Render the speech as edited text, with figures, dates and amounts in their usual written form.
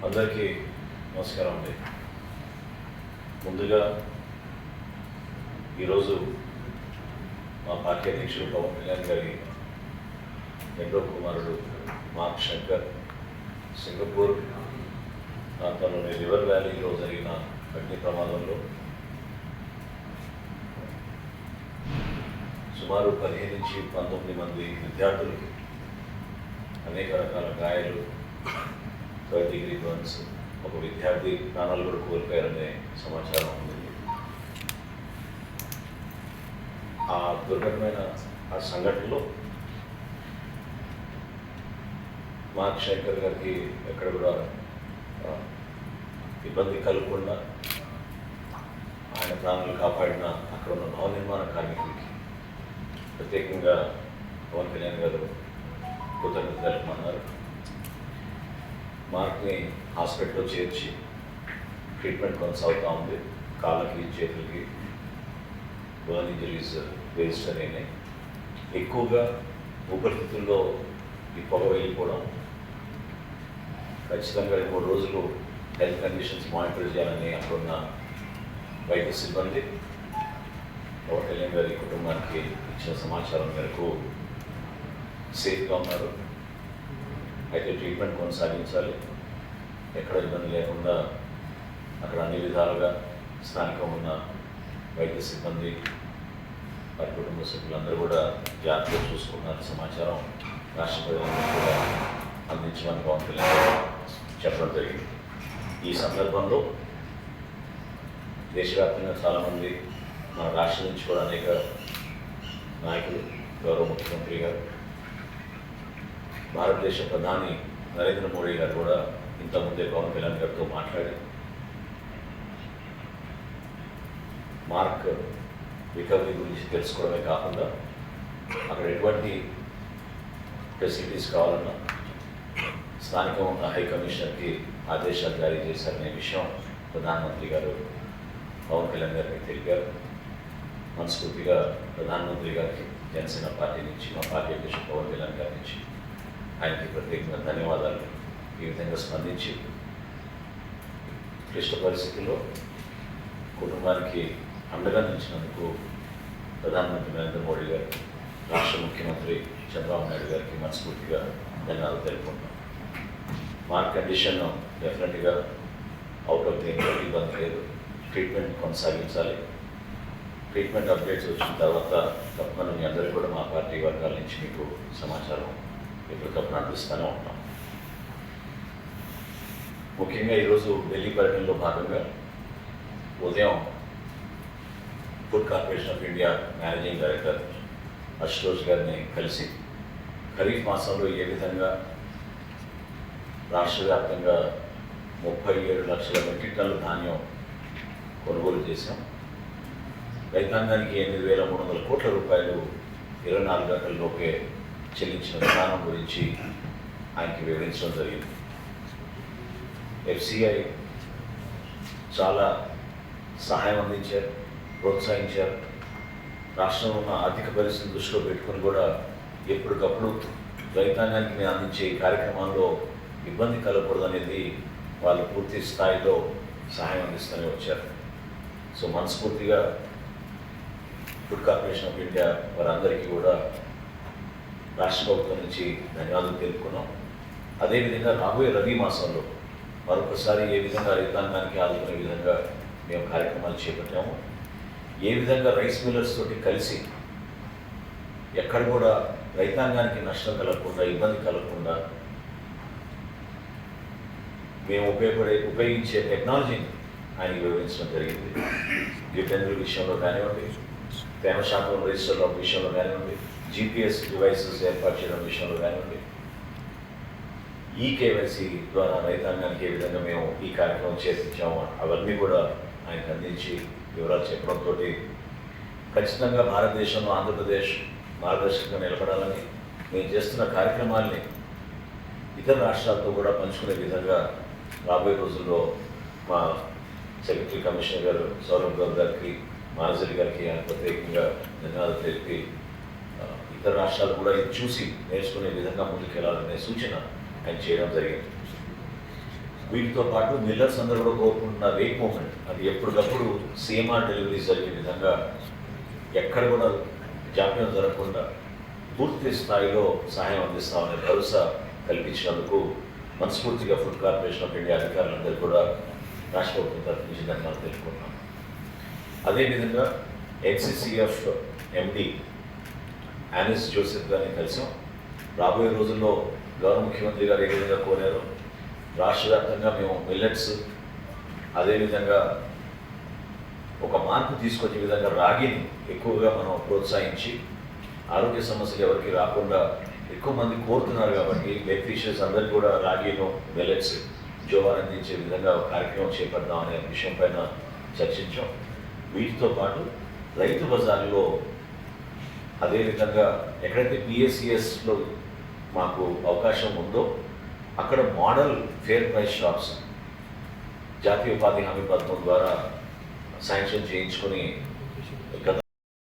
అందరికీ నమస్కారం అండి. ముందుగా ఈరోజు మా పార్టీ అధ్యక్షుడు పవన్ కళ్యాణ్ గారి రెండో కుమారుడు మార్క్ శంకర్ సింగపూర్ ప్రాంతంలోని రివర్ వ్యాలీలో జరిగిన అగ్ని ప్రమాదంలో సుమారు 15 నుంచి 19 మంది విద్యార్థులకి అనేక రకాల గాయాలు, 3rd degree బర్న్స్, ఒక విద్యార్థి ప్రాణాలు కూడా కోల్పోయారనే సమాచారం ఉంది. ఆ దుర్ఘటమైన ఆ సంఘటనలో మార్క్ శంకర్ గారికి ఎక్కడ కూడా ఇబ్బంది కలగకుండా ఆయన ప్రాణాలు కాపాడిన అక్కడ ఉన్న భవన నిర్మాణ కార్మికులకి ప్రత్యేకంగా పవన్ కళ్యాణ్ గారు కృతజ్ఞతలు తెలుపమన్నారు. మార్క్ని హాస్పిటల్లో చేర్చి ట్రీట్మెంట్ కొనసాగుతూ ఉంది. కాళ్ళకి, చేతులకి బర్న్ ఇంజరీస్ వేస్ట్ అనేవి ఎక్కువగా ఊపిరితిత్తుల్లో ఈ పొగ వెళ్ళిపోవడం, ఖచ్చితంగా 3 రోజులు హెల్త్ కండిషన్స్ మానిటర్ చేయాలని అక్కడున్న వైద్య సిబ్బంది పవన్ కళ్యాణ్ గారి కుటుంబానికి ఇచ్చిన సమాచారం మేరకు సేఫ్గా ఉన్నారు. అయితే ట్రీట్మెంట్ కొనసాగించాలి, ఎక్కడ ఇబ్బంది లేకుండా అక్కడ అన్ని విధాలుగా స్థానికంగా ఉన్న వైద్య సిబ్బంది వారి కుటుంబ సభ్యులందరూ కూడా జాగ్రత్తగా చూసుకున్నారు. సమాచారం రాష్ట్ర ప్రజలందరూ కూడా అందించమని పవన్ కళ్యాణ్ చెప్పడం జరిగింది. ఈ సందర్భంలో దేశవ్యాప్తంగా చాలామంది, మన రాష్ట్రం నుంచి కూడా అనేక నాయకులు, గౌరవ ముఖ్యమంత్రి గారు, భారతదేశ ప్రధాని నరేంద్ర మోడీ గారు కూడా ఇంతకుముందే పవన్ కళ్యాణ్ గారితో మాట్లాడి మార్క్ రికవరీ గురించి తెలుసుకోవడమే కాకుండా అక్కడ ఎటువంటి ఫెసిలిటీస్ కావాలన్నా స్థానికంగా ఉన్న హై కమిషనర్కి ఆదేశాలు జారీ చేశారనే విషయం ప్రధానమంత్రి గారు పవన్ కళ్యాణ్ గారికి తెలిపారు. మనస్ఫూర్తిగా ప్రధానమంత్రి గారికి జనసేన పార్టీ నుంచి, మా పార్టీ అధ్యక్షుడు పవన్ కళ్యాణ్ గారి నుంచి ఆయనకి ప్రత్యేకంగా ధన్యవాదాలు. ఈ విధంగా స్పందించి క్లిష్ట పరిస్థితుల్లో కుటుంబానికి అండగా నిలిచినందుకు ప్రధానమంత్రి నరేంద్ర మోడీ గారు, రాష్ట్ర ముఖ్యమంత్రి చంద్రబాబు నాయుడు గారికి మనస్ఫూర్తిగా ధన్యవాదాలు తెలుపుకుంటున్నాం. మార్క్ కండిషన్ డెఫినెట్గా అవుట్ ఆఫ్ ది ఇబ్బంది లేదు, ట్రీట్మెంట్ కొనసాగించాలి. ట్రీట్మెంట్ అప్డేట్స్ వచ్చిన తర్వాత తప్పకుండా మీ అందరికీ కూడా మా పార్టీ వర్గాల నుంచి మీకు సమాచారం ఎప్పటికప్పుడు అందిస్తూనే ఉంటాం. ముఖ్యంగా ఈరోజు ఢిల్లీ పర్యటనలో భాగంగా ఉదయం food corporation of India managing director Ashutosh గారిని కలిసి ఖరీఫ్ మాసంలో ఏ విధంగా రాష్ట్ర వ్యాప్తంగా 37 లక్షల మెట్రిక్ టన్నుల ధాన్యం కొనుగోలు చేశాం, రైతాంగానికి 8,300 కోట్ల రూపాయలు 24 గంటలలోపే చెల్లించిన విధానం గురించి ఆయనకి వివరించడం జరిగింది. FCI చాలా సహాయం అందించారు, ప్రోత్సహించారు. రాష్ట్రంలో ఉన్న ఆర్థిక పరిస్థితిని దృష్టిలో పెట్టుకుని కూడా ఎప్పటికప్పుడు రైతాంగానికి మేము అందించే కార్యక్రమాల్లో ఇబ్బంది కలగకూడదు అనేది వాళ్ళు పూర్తి స్థాయిలో సహాయం అందిస్తూనే వచ్చారు. సో మనస్ఫూర్తిగా ఫుడ్ కార్పొరేషన్ ఆఫ్ ఇండియా వారందరికీ కూడా రాష్ట్ర ప్రభుత్వం నుంచి ధన్యవాదాలు తెలుపుకున్నాం. అదేవిధంగా రాబోయే రబీ మాసంలో మరొకసారి ఏ విధంగా రైతాంగానికి ఆదుకునే విధంగా మేము కార్యక్రమాలు చేపట్టాము, ఏ విధంగా రైస్ మిల్లర్స్ తోటి కలిసి ఎక్కడ కూడా రైతాంగానికి నష్టం కలగకుండా, ఇబ్బంది కలగకుండా మేము ఉపయోగించే టెక్నాలజీని ఆయనకి వివరించడం జరిగింది. గిఫెన్ల విషయంలో కానివ్వండి, తేమ శాతం రిజిస్టర్ల విషయంలో కానివ్వండి, GPS డివైసెస్ ఏర్పాటు చేయడం విషయంలో కానివ్వండి, KYC ద్వారా రైతాంగానికి ఏ విధంగా మేము ఈ కార్యక్రమం చేపించాము అవన్నీ కూడా ఆయనకు అందించి వివరాలు చెప్పడంతో ఖచ్చితంగా భారతదేశంలో ఆంధ్రప్రదేశ్ మార్గదర్శకంగా నిలబడాలని, మేము చేస్తున్న కార్యక్రమాల్ని ఇతర రాష్ట్రాలతో కూడా పంచుకునే విధంగా రాబోయే రోజుల్లో మా సెక్రటరీ కమిషనర్ గారు సౌరభ్ గౌర్ గారికి, మానసరి గారికి ఆయన ప్రత్యేకంగా ధన్యవాదాలు తెలిపి ఇతర రాష్ట్రాలు కూడా ఇది చూసి నేర్చుకునే విధంగా ముందుకెళ్లాలనే సూచన ఆయన చేయడం జరిగింది. వీటితో పాటు మిల్లర్స్ అందరూ కూడా కోరుకుంటున్న రేట్ మూమెంట్ అది ఎప్పటికప్పుడు CMR డెలివరీస్ జరిగే విధంగా ఎక్కడ కూడా జాప్యం జరగకుండా పూర్తి స్థాయిలో సహాయం అందిస్తామనే భరోసా కల్పించినందుకు మనస్ఫూర్తిగా ఫుడ్ కార్పొరేషన్ ఆఫ్ ఇండియా అధికారులందరూ కూడా రాష్ట్ర ప్రభుత్వం తరఫు నుంచి ధన్యవాదాలు తెలుపుకుంటున్నాం. అదేవిధంగా NCCF MD యానిస్ జోసెఫ్ గారిని కలిసాం. రాబోయే రోజుల్లో గౌరవ ముఖ్యమంత్రి గారు ఏ విధంగా కోరారు రాష్ట్ర వ్యాప్తంగా మేము మిల్లెట్స్ అదేవిధంగా ఒక మార్పు తీసుకొచ్చే విధంగా రాగిని ఎక్కువగా మనం ప్రోత్సహించి ఆరోగ్య సమస్యలు ఎవరికి రాకుండా ఎక్కువ మంది కోరుతున్నారు కాబట్టి బెనిఫిషియర్స్ అందరికీ కూడా రాగిను మిల్లెట్స్ జోవార్ అందించే విధంగా ఒక కార్యక్రమం చేపడదాం అనే విషయం పైన చర్చించాం. వీటితో పాటు రైతు బజార్లో అదేవిధంగా ఎక్కడైతే PSCSలో మాకు అవకాశం ఉందో అక్కడ మోడల్ ఫేర్ ప్రైస్ షాప్స్ జాతీయ ఉపాధి హామీ పథకం ద్వారా శాంక్షన్ చేయించుకొని